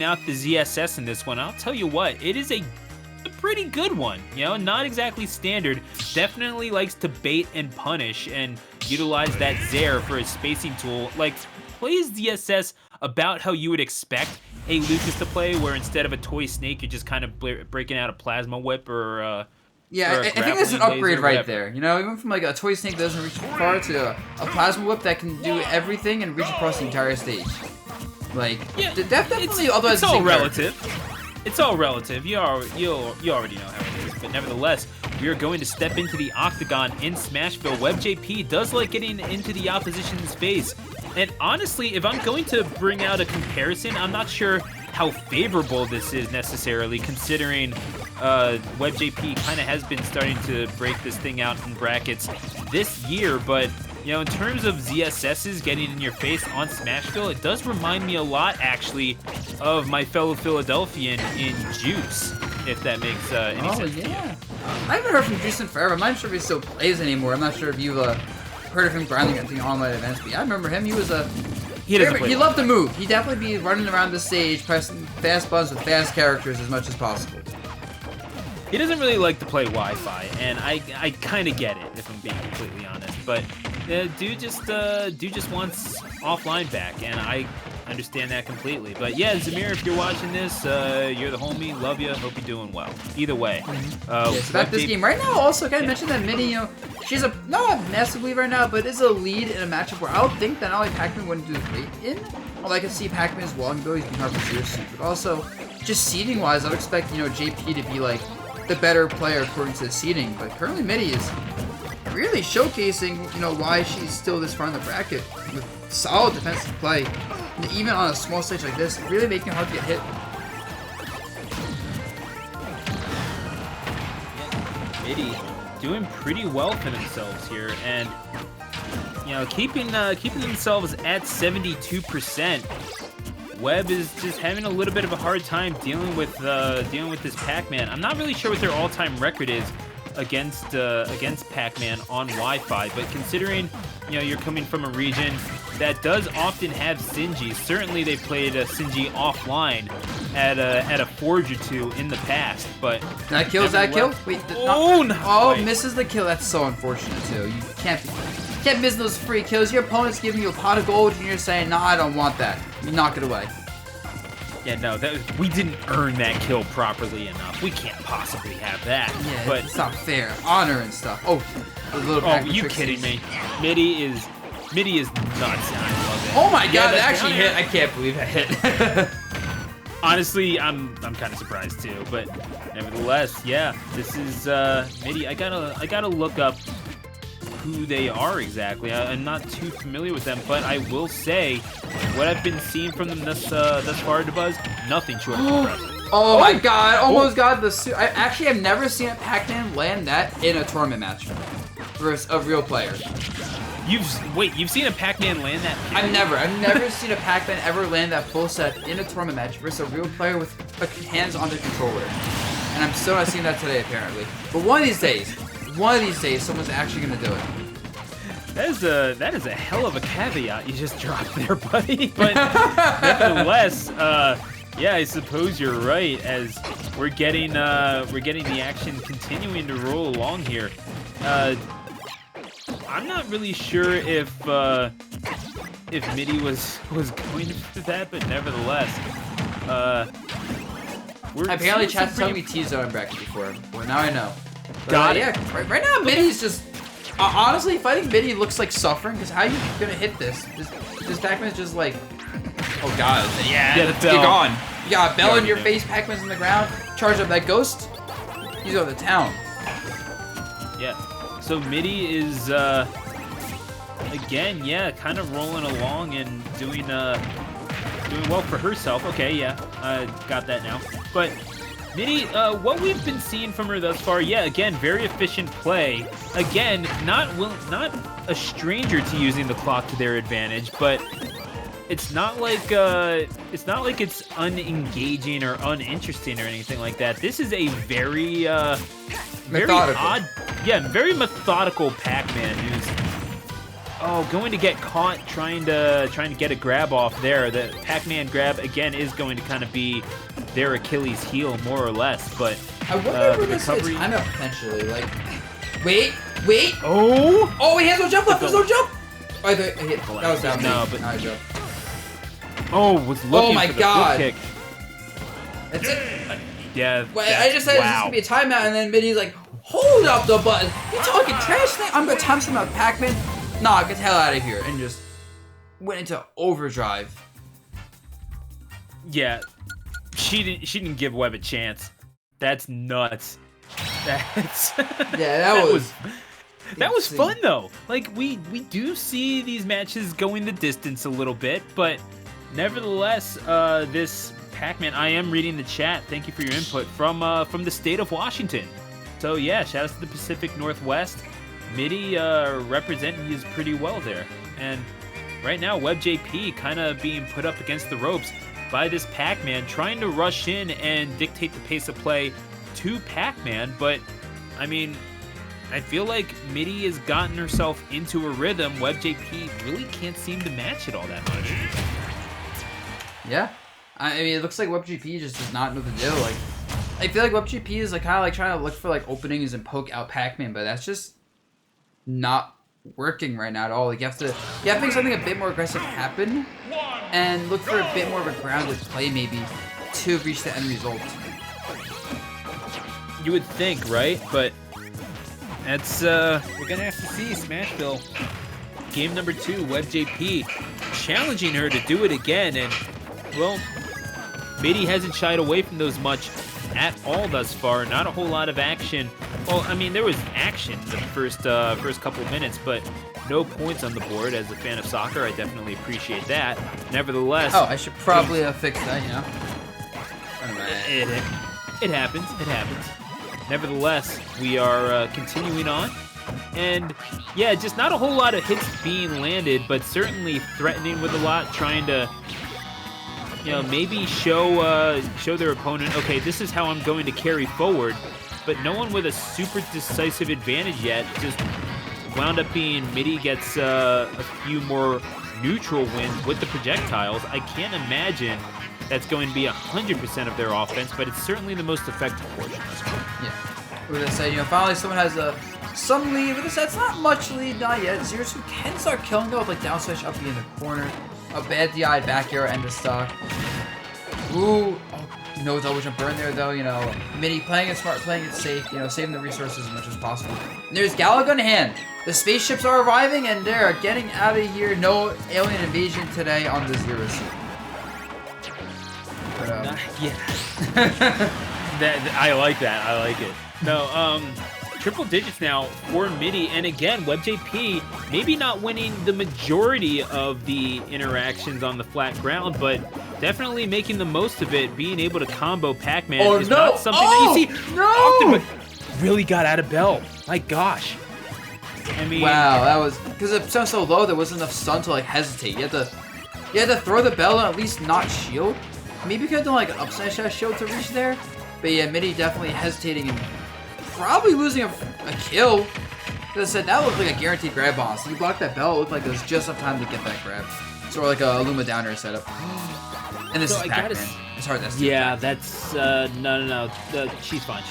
out the ZSS in this one. I'll tell you what, it is a pretty good one. You know, not exactly standard. Definitely likes to bait and punish and utilize that Zair for his spacing tool. Like, plays ZSS about how you would expect a Lucas to play, where instead of a toy snake, you're just kind of breaking out a plasma whip or yeah, I think that's an upgrade right there. You know, even from like a toy snake that doesn't reach far to a plasma whip that can do everything and reach across the entire stage. Like, yeah, definitely. It's all relative. It's all relative. You already know how it is. But nevertheless, we are going to step into the octagon in Smashville. WebbJP does like getting into the opposition's face. And honestly, if I'm going to bring out a comparison, I'm not sure how favorable this is necessarily, considering WebbJP kind of has been starting to break this thing out in brackets this year. But, you know, in terms of ZSS's getting in your face on Smashville, it does remind me a lot, actually, of my fellow Philadelphian in Juice, if that makes any sense to you. I haven't heard from Juice in forever. I'm not sure if he still plays anymore. I'm not sure if you've heard of him grinding at the online events, but yeah, I remember him. He was he loved to move. He'd definitely be running around the stage, pressing fast buttons with fast characters as much as possible. He doesn't really like to play Wi-Fi, and I kind of get it, if I'm being completely honest. But dude just wants offline back, and I understand that completely. But yeah, Zamir, if you're watching this, you're the homie. Love you. Hope you're doing well. Either way. Yes, about this game right now. Also, can I mention that Middy? You know, she's not a massive lead right now, but is a lead in a matchup where I would think that not only Pac-Man wouldn't do great in. Well, I can see Pac-Man's walling ability being hard for Zero, but also just seeding wise, I would expect JP to be like the better player according to the seeding. But currently, Middy is really showcasing why she's still this far in the bracket with solid defensive play. And even on a small stage like this, really making it hard to get hit. Middy doing pretty well for themselves here, and keeping themselves at 72%. Webb is just having a little bit of a hard time dealing with this Pac-Man. I'm not really sure what their all-time record is against Pac-Man on Wi-Fi, but considering you're coming from a region that does often have Sinji, certainly they played a Sinji offline at a Forge or two in the past. But that kills that kill. Wait, misses the kill. That's so unfortunate too. You can't miss those free kills. Your opponent's giving you a pot of gold, and you're saying, "No, I don't want that." You knock it away. Yeah, no, we didn't earn that kill properly enough. We can't possibly have that. Yeah, but it's not fair. Honor and stuff. Oh, the little Pac-Man you kidding me? Middy is nuts, and I love it. Oh my god, that actually hit. I can't believe that hit. Honestly, I'm kind of surprised too, but nevertheless, yeah, this is Middy. I gotta look up who they are exactly. I'm not too familiar with them, but I will say what I've been seeing from them thus far, DeBuzz, nothing short of impressive. Oh my god, almost got the suit. I actually have never seen a Pac-Man land that in a tournament match versus a real player. You've seen a Pac-Man land that? I've never seen a Pac-Man ever land that full set in a tournament match versus a real player with hands on the controller. And I'm still not seeing that today, apparently. But one of these days, someone's actually gonna do it. That is a hell of a caveat you just dropped there, buddy. But nevertheless, yeah, I suppose you're right. As we're getting the action continuing to roll along here. I'm not really sure if Middy was going for that, but nevertheless, apparently chat's telling me T-zone bracket before. Well, now I know. But, Got it. Yeah, right now Middy's just honestly fighting Middy looks like suffering, because how are you gonna hit this? This Pac-Man's just like, oh god, yeah, you're gone. You got a bell in your face. Pac-Man's on the ground. Charge up that ghost. He's going to town. Yeah. So Middy is again, yeah, kind of rolling along and doing well for herself. Okay, yeah, got that now. But Middy, what we've been seeing from her thus far, yeah, again, very efficient play. Again, not a stranger to using the clock to their advantage, but it's not like it's unengaging or uninteresting or anything like that. This is a very very odd, yeah, very methodical Pac-Man Oh, going to get caught trying to get a grab off there. The Pac-Man grab again is going to kind of be their Achilles heel more or less. But I wonder if we're gonna see a timeout potentially. Like, wait. Oh, he has no jump left. There's no jump. Oh, that was down. No, but I jumped. Oh, was looking my for the God. flip kick. That's it. Yeah. Well, I just said it's just gonna be a timeout, and then Middy's like, hold up the button. You talking trash thing? I'm gonna time some out Pac-Man. Nah, get the hell out of here, and just went into overdrive. Yeah, she didn't give Webb a chance. That's nuts. That's yeah, that was fun though. Like we do see these matches going the distance a little bit, but nevertheless, this Pac-Man. I am reading the chat. Thank you for your input from the state of Washington. So yeah, shout out to the Pacific Northwest. Middy representing you pretty well there, and right now WebbJP kind of being put up against the ropes by this Pac-Man, trying to rush in and dictate the pace of play to Pac-Man. But I mean, I feel like Middy has gotten herself into a rhythm. WebbJP really can't seem to match it all that much. Yeah, I mean, it looks like WebbJP just does not know the deal. Like, I feel like WebbJP is like kind of like trying to look for like openings and poke out Pac-Man, but that's just not working right now at all. Like, you have to make something a bit more aggressive happen and look for a bit more of a grounded play maybe to reach the end result. You would think, right? But that's we're gonna have to see. Smashville, game number 2, WebbJP challenging her to do it again, and well, Middy hasn't shied away from those much at all thus far. Not a whole lot of action. Well, I mean, there was action the first couple of minutes, but no points on the board. As a fan of soccer, I definitely appreciate that. Nevertheless... Oh, I should probably have fixed that, you know? It happens. It happens. Nevertheless, we are continuing on. And, yeah, just not a whole lot of hits being landed, but certainly threatening with a lot, trying to... You know, maybe show their opponent, okay, this is how I'm going to carry forward, but no one with a super decisive advantage yet. Just wound up being Middy gets a few more neutral wins with the projectiles. I can't imagine that's going to be 100% of their offense, but it's certainly the most effective portion. Yeah. With that said, you know, finally someone has some lead. With this said, it's not much lead, not yet. Zero2 can start killing though with like down smash up in the corner. A bad DI back arrow end of stock. Ooh, oh, no double jump burn there though, you know. Middy playing it smart, playing it safe, you know, saving the resources as much as possible. And there's Galaga in hand. The spaceships are arriving and they're getting out of here. No alien invasion today on the Zero2. Yeah. I like that. I like it. No, triple digits now for Middy, and again, WebbJP maybe not winning the majority of the interactions on the flat ground, but definitely making the most of it. Being able to combo Pac-Man is not something that you see often, but really got out of Bell. My gosh. I mean, wow, that was because it sounds so low. There wasn't enough stun to like hesitate. You had to throw the bell and at least not shield. Maybe you could have done like an up smash dash shield to reach there, but yeah, Middy definitely hesitating and probably losing a kill. As I said, that looked like a guaranteed grab on. So you blocked that bell, it looked like there was just enough time to get that grab. Sort of like a Luma downer setup. And this is Pac-Man. It's hard to estimate. Yeah, that's no. She's fine.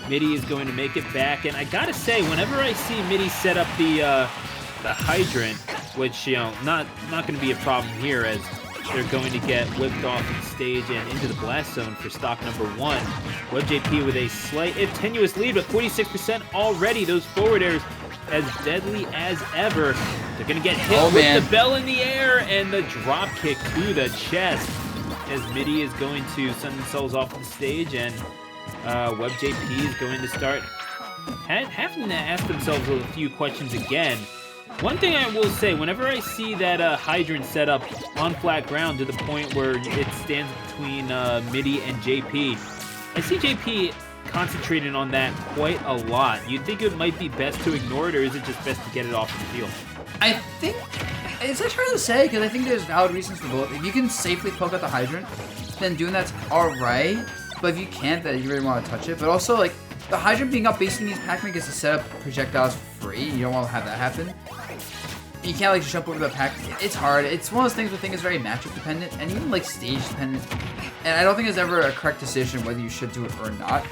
Middy is going to make it back, and I gotta say, whenever I see Middy set up the hydrant, which you know, not going to be a problem here, as they're going to get whipped off the stage and into the blast zone for stock number 1. WebbJP with a slight, tenuous lead, but 46% already. Those forward airs as deadly as ever. They're going to get hit with the bell in the air and the drop kick to the chest as Middy is going to send themselves off the stage, and WebbJP is going to start having to ask themselves a few questions again. One thing I will say, whenever I see that hydrant set up on flat ground to the point where it stands between Middy and JP, I see JP concentrating on that quite a lot. You'd think it might be best to ignore it, or is it just best to get it off the field? I think it's hard to say, because I think there's valid reasons for both. If you can safely poke out the hydrant, then doing that's alright. But if you can't, then you really want to touch it. But also, like, the hydrant being up basically means Pac-Man gets to set up projectiles for free. You don't want to have that happen. you can't like jump over the pack. It's hard. It's one of those things where I think is very matchup dependent and even like stage dependent. And I don't think there's ever a correct decision whether you should do it or not.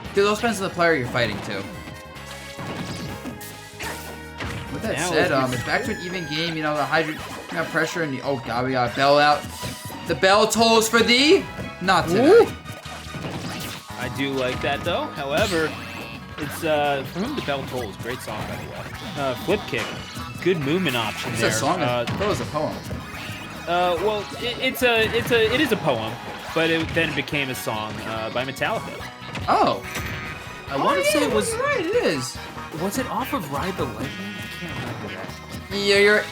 Because it all depends on the player you're fighting too. With that said, it's back to an even game. You know, the Hydrant got pressure and oh god, we got a bell out. The bell tolls for thee. Not today. I do like that though. However, it's for whom the bell tolls. Great song by the way. Flip kick, good movement option there. It's a song. That was a poem. Well, it is a poem, but then it became a song by Metallica. Oh. I want to say it was. Right, it is. Was it off of Ride the Lightning? I can't remember that. Yeah,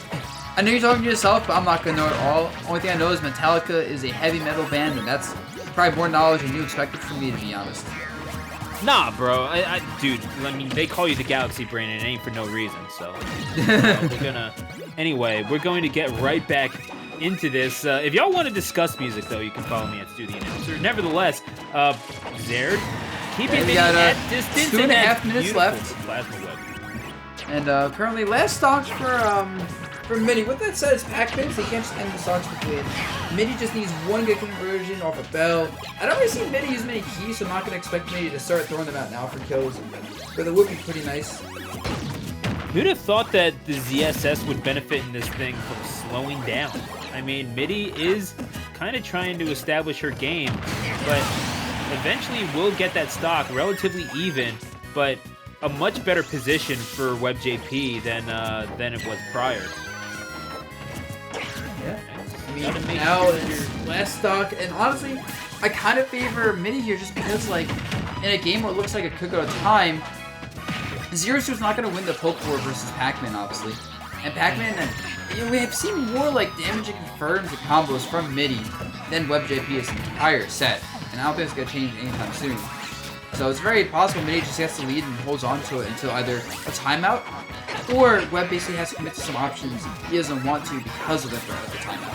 I know you're talking to yourself, but I'm not gonna know it all. Only thing I know is Metallica is a heavy metal band, and that's probably more knowledge than you expected from me, to be honest. Nah, bro. Dude, I mean, they call you the Galaxy Brain, and it ain't for no reason, so. We're gonna. Anyway, we're going to get right back into this. If y'all want to discuss music, though, you can follow me at Stu the Announcer. Nevertheless, Zerd, keeping me at distance. 2.5 minutes left. Plasma Web. And currently, last stocks for Middy. With that said, it's Pac-Man, so he can't just end the stocks quickly. Middy just needs one good conversion off a bell. I don't really see Middy use many keys, so I'm not going to expect Middy to start throwing them out now for kills. But it would be pretty nice. Who'd have thought that the ZSS would benefit in this thing from slowing down? I mean, Middy is kind of trying to establish her game, but eventually will get that stock relatively even, but a much better position for WebbJP than it was prior. Yeah. I mean, now it's last stock, and honestly, I kind of favor Middy here just because, like, in a game where it looks like it could go to time, Zero-Suit's not going to win the poke war versus Pac-Man, obviously. And Pac-Man, we have seen more, like, damage and confirms and combos from Middy than WebbJP this entire set. And I don't think it's going to change anytime soon. So it's very possible Middy just gets the lead and holds on to it until either a timeout, or Webb basically has to commit to some options he doesn't want to because of the threat of the timeout.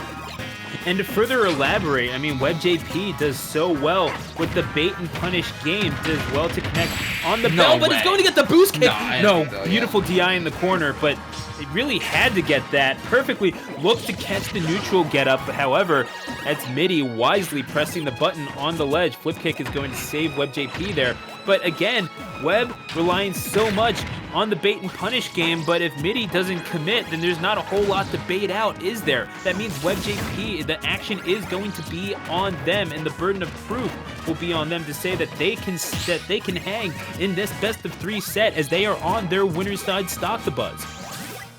And to further elaborate, I mean, WebbJP does so well with the bait and punish game, does well to connect on the bell, but he's going to get the boost kick. No, beautiful DI in the corner, but it really had to get that perfectly. Looked to catch the neutral get up, however, that's Middy wisely pressing the button on the ledge. Flip kick is going to save WebbJP there. But again, Webb relying so much on the bait and punish game, but if Middy doesn't commit, then there's not a whole lot to bait out, is there? That means WebbJP, the action is going to be on them, and the burden of proof will be on them to say that they can hang in this best of 3 set as they are on their winner's side. Stock the buzz.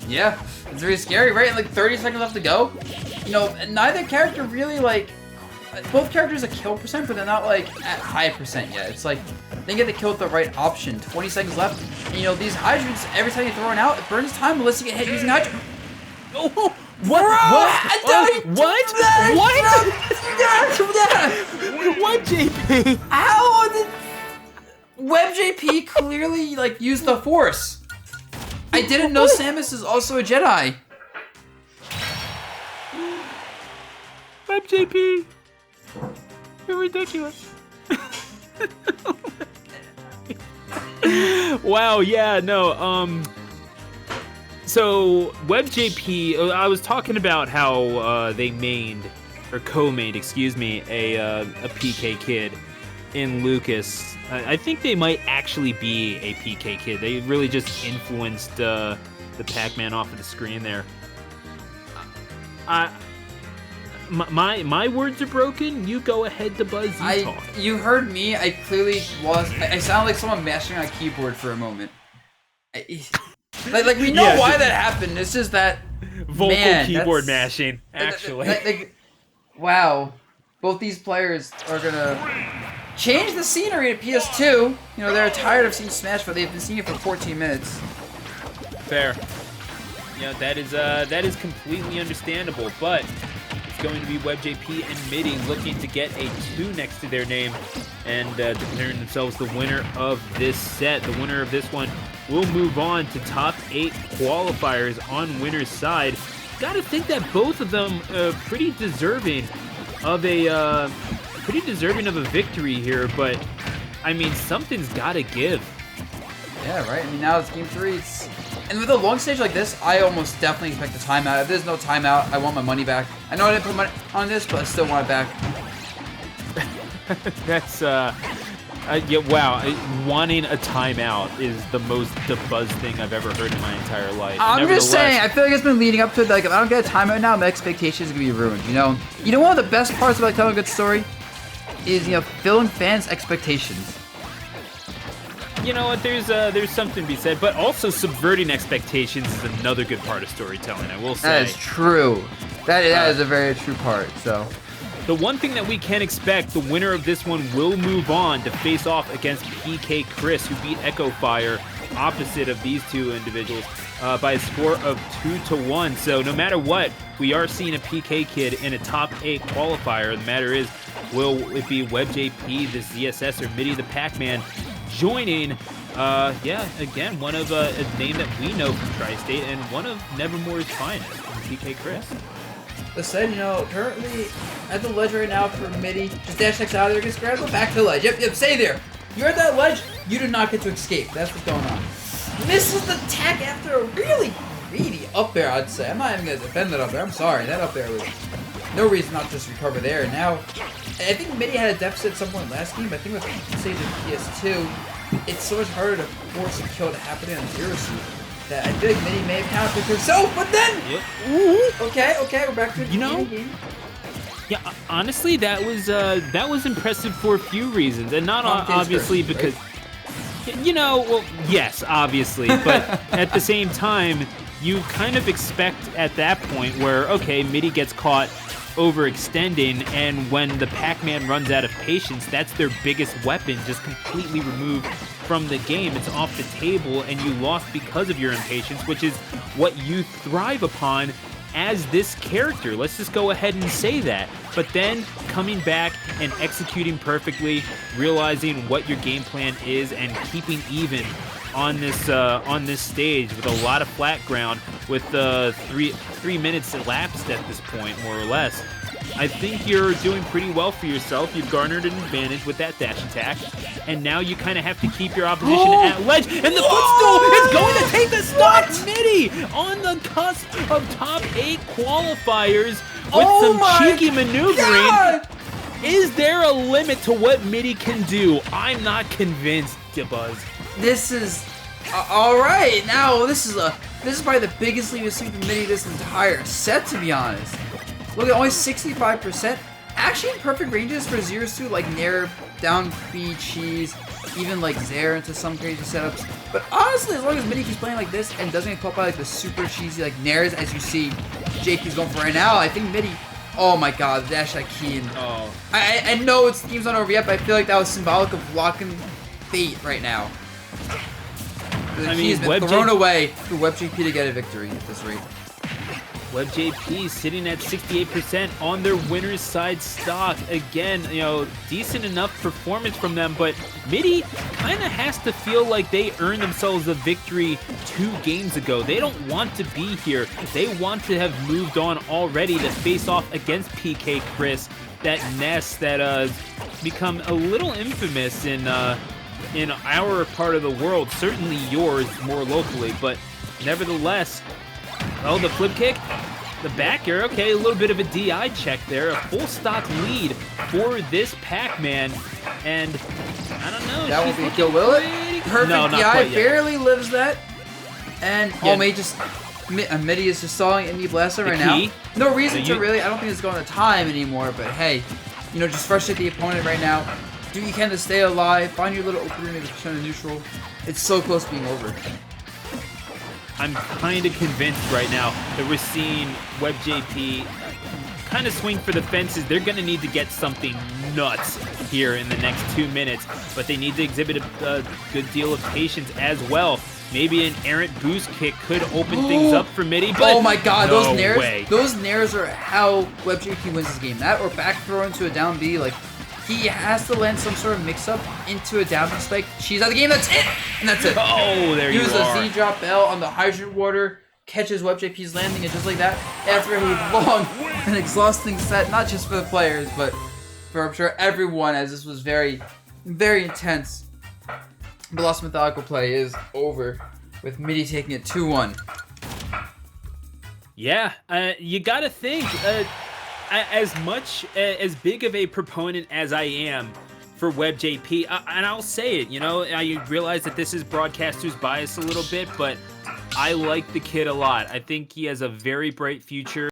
Yeah, it's very scary, right? Like 30 seconds left to go. You know, neither character really, like, both characters a kill percent, but they're not like at high percent yet. It's like they get the kill with the right option. 20 seconds left. And, you know, these hydrants, every time you throw it out, it burns time unless you get hit using hydrant. Oh, what? What, JP? How did WebbJP clearly like use the Force? I didn't know Samus is also a Jedi. WebbJP. You're ridiculous. Wow, yeah, no, so WebbJP, I was talking about how they mained, or co-mained, excuse me, a PK kid in Lucas. I think they might actually be a PK kid. They really just influenced the Pac-Man off of the screen there. My words are broken. You go ahead to buzz. Talk. You heard me. I clearly was. I sound like someone mashing on a keyboard for a moment. Like we know why that happened. It's just that vocal keyboard mashing. Actually, wow. Both these players are gonna change the scenery to PS2. You know they're tired of seeing Smash, but they've been seeing it for 14 minutes. Fair. Yeah, that is completely understandable, but going to be WebbJP and Middy looking to get a 2 next to their name and declaring themselves the winner of this set. The winner of this one will move on to top 8 qualifiers on winner's side. Got to think that both of them pretty deserving of a victory here, but I mean something's got to give. Yeah, right. I mean now it's game 3. It's And with a long stage like this, I almost definitely expect a timeout. If there's no timeout, I want my money back. I know I didn't put money on this, but I still want it back. That's, yeah, wow. Wanting a timeout is the most DeBuzz thing I've ever heard in my entire life. I'm just saying, I feel like it's been leading up to it. Like, if I don't get a timeout now, my expectations are going to be ruined, you know? You know, one of the best parts about telling a good story is, you know, filling fans' expectations. You know what, there's something to be said, but also subverting expectations is another good part of storytelling, I will say. That is true. That is a very true part, so. The one thing that we can expect, the winner of this one will move on to face off against PK Chris, who beat Echo Fire, opposite of these two individuals, by a score of 2-1. So no matter what, we are seeing a PK kid in a top 8 qualifier. The matter is, will it be WebbJP, the ZSS, or Middy the Pac-Man joining? Yeah, again, one of a name that we know from Tri-State and one of Nevermore's finest, PK Chris. Listen, you know, currently at the ledge right now for Middy. Just dash X out of there, just grab the back to the ledge. Yep, stay there. You're at that ledge, you do not get to escape. That's what's going on. Misses the tech after a really greedy up there, I'd say. I'm not even going to defend that up there. I'm sorry. That up there was no reason not to just recover there. Now, I think Middy had a deficit at some point last game, but I think with stage of PS2, it's so much harder to force a kill to happen in zero suit. That I feel like Middy may have counted for himself, but then, okay, we're back to the game. Yeah, honestly, that was impressive for a few reasons, and not obviously because, right? You know, well, yes, obviously, but at the same time, you kind of expect at that point where, okay, Middy gets caught overextending, and when the Pac-Man runs out of patience, that's their biggest weapon, just completely removed from the game. It's off the table, and you lost because of your impatience, which is what you thrive upon as this character. Let's just go ahead and say that. But then coming back and executing perfectly, realizing what your game plan is, and keeping even on this stage with a lot of flat ground, with 3 minutes elapsed at this point, more or less. I think you're doing pretty well for yourself. You've garnered an advantage with that dash attack, and now you kind of have to keep your opposition at ledge, and the footstool is going to take the stop. Middy on the cusp of top 8 qualifiers with some cheeky maneuvering. God. Is there a limit to what Middy can do? I'm not convinced, DeBuzz. This is all right. Now this is probably the biggest lead we've seen from Middy this entire set, to be honest. Look at only 65%. Actually, in perfect ranges for zero suit, like Nair, down B, cheese, even like Zare into some crazy setups. But honestly, as long as Middy keeps playing like this and doesn't get caught by like the super cheesy like Nairs, as you see JP's going for right now, I think Middy. Oh my God, dash that key in. Oh. I know the game's not over yet, but I feel like that was symbolic of locking fate right now. The key has been thrown away for WebbJP to get a victory at this rate. WebbJP sitting at 68% on their winner's side stock. Again, you know, decent enough performance from them, but Middy kind of has to feel like they earned themselves a victory 2 games ago. They don't want to be here. They want to have moved on already to face off against PK Chris, that nest that has become a little infamous in our part of the world, certainly yours more locally, but nevertheless. Oh, the flip kick, the back air, okay, a little bit of a DI check there, a full stock lead for this Pac-Man, and I don't know. That won't be a kill, will it? Perfect no, DI, barely lives that, and Middy is just stalling Indie Blaster right now. No reason to really, I don't think it's going to time anymore, but hey, you know, just frustrate the opponent right now. Do what you can to stay alive, find your little opening to turn to neutral. It's so close to being over. I'm kind of convinced right now that we're seeing WebbJP kind of swing for the fences. They're going to need to get something nuts here in the next 2 minutes, but they need to exhibit a good deal of patience as well. Maybe an errant boost kick could open things up for Middy, but oh my God, no those nairs are how WebbJP wins this game. That or back throw into a down B, like he has to land some sort of mix-up into a down B spike. She's out of the game, that's it! And that's it. Oh, there you are. Use a Z-drop L on the hydrant water, catches WebbJP's landing, and just like that, after a long and exhausting set, not just for the players, but for, I'm sure, everyone, as this was very, very intense. The Lost Methodical play is over. with Middy taking it 2-1. Yeah, you gotta think, as much, as big of a proponent as I am for WebbJP, and I'll say it, you know, I realize that this is broadcaster's bias a little bit, but I like the kid a lot. I think he has a very bright future.